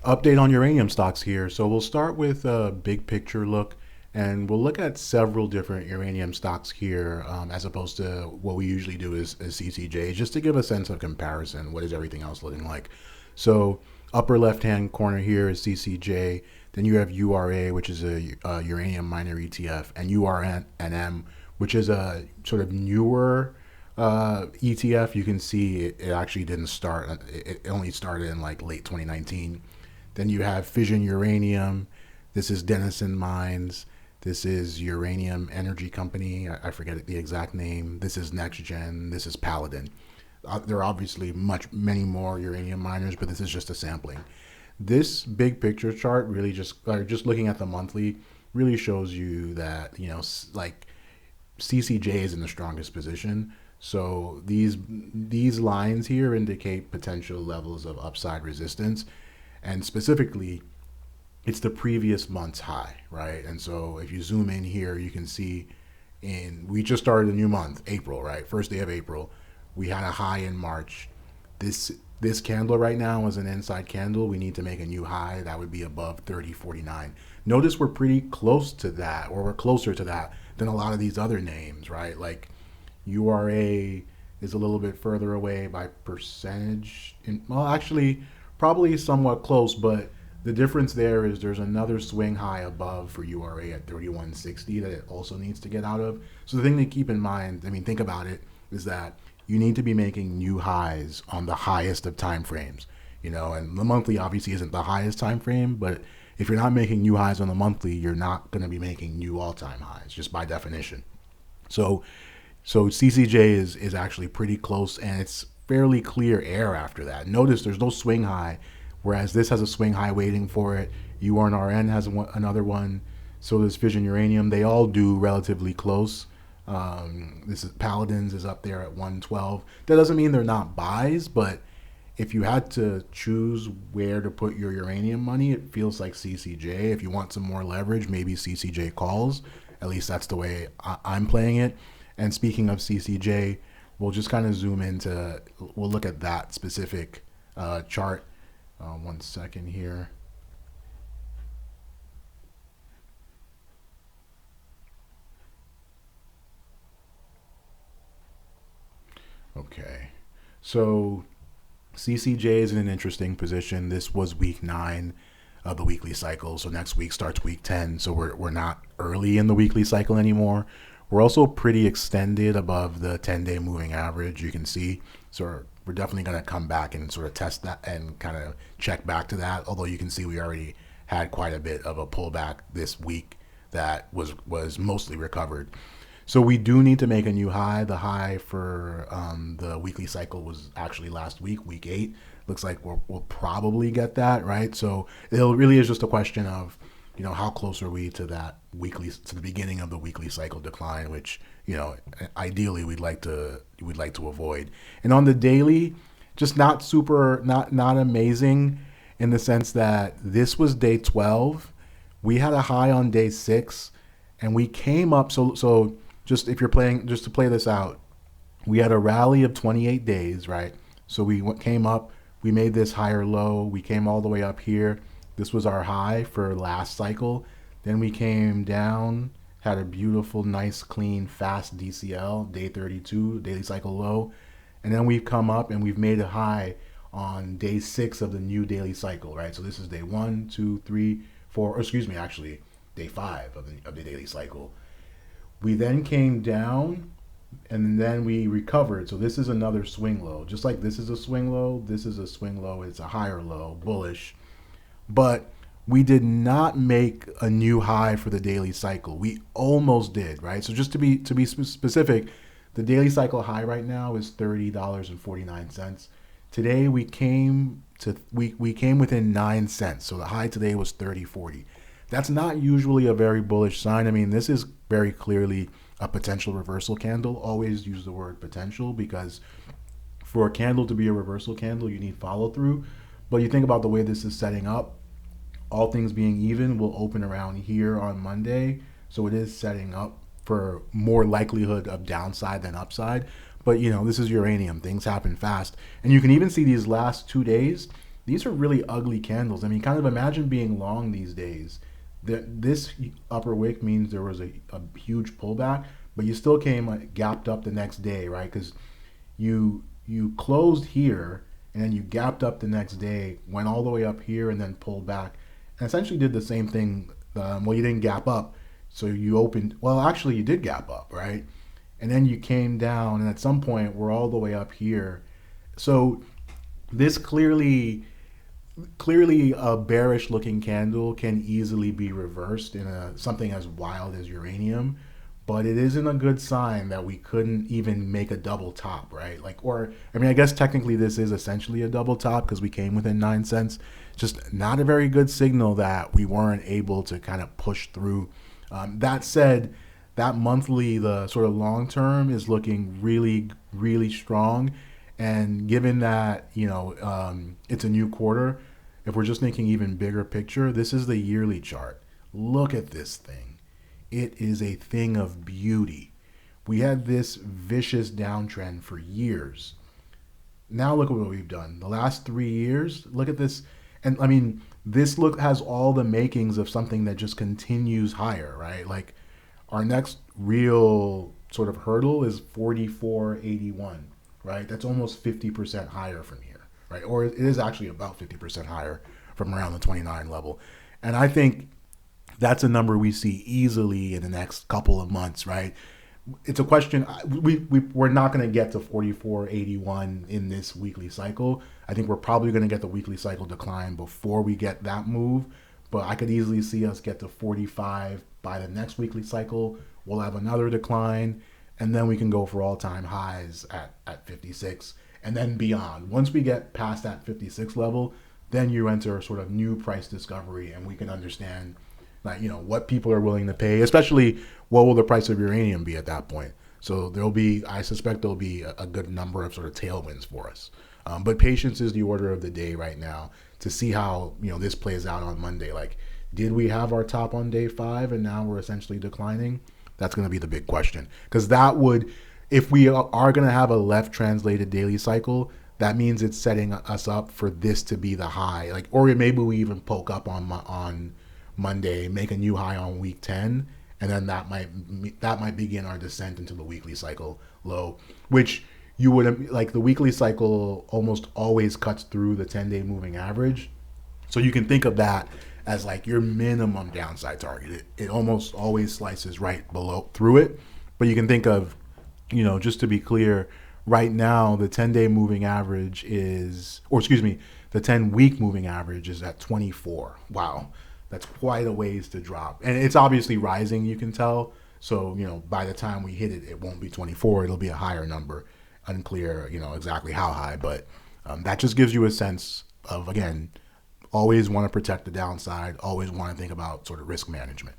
Update on uranium stocks here. So we'll start with a big picture look, and we'll look at several different uranium stocks here, as opposed to what we usually do is CCJ, just to give a sense of comparison. What is everything else looking like? So upper left hand corner here is CCJ. Then you have URA, which is a uranium miner ETF, and URNM, which is a sort of newer ETF. You can see it actually didn't start. It only started in like late 2019. Then you have Fission Uranium. This is Denison Mines. This is Uranium Energy Company. I forget the exact name. This is NextGen. This is Paladin. There are obviously many more uranium miners, but this is just a sampling. This big picture chart really just looking at the monthly really shows you that like CCJ is in the strongest position. So these lines here indicate potential levels of upside resistance, and specifically it's the previous month's high, right? And so if you zoom in here, you can see we just started a new month, April, right? First day of April. We had a high in March. This candle right now is an inside candle. We need to make a new high. That would be above 30.49. Notice we're pretty close to that, or we're closer to that than a lot of these other names, right? Like URA is a little bit further away by percentage. Well, actually, probably somewhat close, but the difference there is there's another swing high above for URA at 31.60 that it also needs to get out of. So the thing to keep in mind, I mean, think about it, is that you need to be making new highs on the highest of time frames. And the monthly obviously isn't the highest time frame, but if you're not making new highs on the monthly, you're not going to be making new all-time highs, just by definition. So CCJ is actually pretty close, and it's fairly clear air after that. Notice there's no swing high, whereas this has a swing high waiting for it. URNRN has another one. So does Fission Uranium. They all do relatively close. This is Paladins is up there at 112. That doesn't mean they're not buys, but if you had to choose where to put your uranium money, it feels like CCJ. If you want some more leverage, maybe CCJ calls. At least that's the way I'm playing it. And speaking of CCJ, we'll just kind of zoom into, we'll look at that specific chart. 1 second here. Okay, so CCJ is in an interesting position. This was week 9 of the weekly cycle, so next week starts week 10. So we're not early in the weekly cycle anymore. We're also pretty extended above the 10-day moving average, you can see. So we're definitely going to come back and sort of test that and kind of check back to that. Although you can see we already had quite a bit of a pullback this week that was mostly recovered. So we do need to make a new high. The high for the weekly cycle was actually last week, week 8. Looks like we'll probably get that, right? So it really is just a question of, how close are we to that to the beginning of the weekly cycle decline, which, ideally we'd like to avoid. And on the daily, just not amazing in the sense that this was day 12. We had a high on day 6, and we came up. So just if you're playing, just to play this out, we had a rally of 28 days, right? So we came up, we made this higher low, we came all the way up here. This was our high for last cycle. Then we came down, had a beautiful, nice, clean, fast DCL, day 32, daily cycle low. And then we've come up and we've made a high on day 6 of the new daily cycle, right? So this is day 1, 2, 3, 4, or excuse me, actually, day 5 of the daily cycle. We then came down and then we recovered. So this is another swing low. Just like this is a swing low, this is a swing low. It's a higher low, bullish. But we did not make a new high for the daily cycle. We almost did, right? So just to be specific, the daily cycle high right now is $30.49. Today we came within 9 cents. So the high today was 30.40. That's not usually a very bullish sign. I mean, this is very clearly a potential reversal candle. Always use the word potential, because for a candle to be a reversal candle, you need follow through. But you think about the way this is setting up, all things being even, will open around here on Monday. So it is setting up for more likelihood of downside than upside. But this is uranium. Things happen fast. And you can even see these last 2 days, these are really ugly candles. I mean, kind of imagine being long these days. This upper wick means there was a huge pullback, but you still came gapped up the next day, right? Because you closed here and then you gapped up the next day, went all the way up here and then pulled back, and essentially did the same thing. Well, you didn't gap up, so you opened. Well, actually, you did gap up, right? And then you came down, and at some point, we're all the way up here. So this clearly a bearish looking candle can easily be reversed in something as wild as uranium, but it isn't a good sign that we couldn't even make a double top, right? Like, or I mean, I guess technically this is essentially a double top because we came within 9 cents. Just not a very good signal that we weren't able to kind of push through. That said, that monthly, the sort of long term is looking really, really strong. And given that, it's a new quarter, if we're just making even bigger picture, this is the yearly chart. Look at this thing. It is a thing of beauty. We had this vicious downtrend for years. Now look at what we've done. The last 3 years, look at this. And I mean, this look has all the makings of something that just continues higher, right? Like our next real sort of hurdle is 44.81, right? That's almost 50% higher from here, right? Or it is actually about 50% higher from around the 29 level. And I think that's a number we see easily in the next couple of months, right? It's a question. We're not going to get to 44.81 in this weekly cycle. I think we're probably going to get the weekly cycle decline before we get that move. But I could easily see us get to 45 by the next weekly cycle. We'll have another decline, and then we can go for all-time highs at 56 and then beyond. Once we get past that 56 level, then you enter a sort of new price discovery, and we can understand what people are willing to pay, especially what will the price of uranium be at that point. So I suspect there'll be a good number of sort of tailwinds for us. But patience is the order of the day right now to see how, this plays out on Monday. Like, did we have our top on day 5 and now we're essentially declining? That's going to be the big question. Because that would, if we are going to have a left translated daily cycle, that means it's setting us up for this to be the high. Like, or maybe we even poke up on Monday, make a new high on week 10, and then that might begin our descent into the weekly cycle low, which you would like. The weekly cycle almost always cuts through the 10-day moving average, so you can think of that as like your minimum downside target. It almost always slices right below through it, but you can think of, just to be clear, right now the 10-day moving average is, or excuse me, the 10-week moving average is at 24. Wow. That's quite a ways to drop. And it's obviously rising, you can tell. So, by the time we hit it, it won't be 24. It'll be a higher number. Unclear, exactly how high. But that just gives you a sense of, again, always want to protect the downside, always want to think about sort of risk management.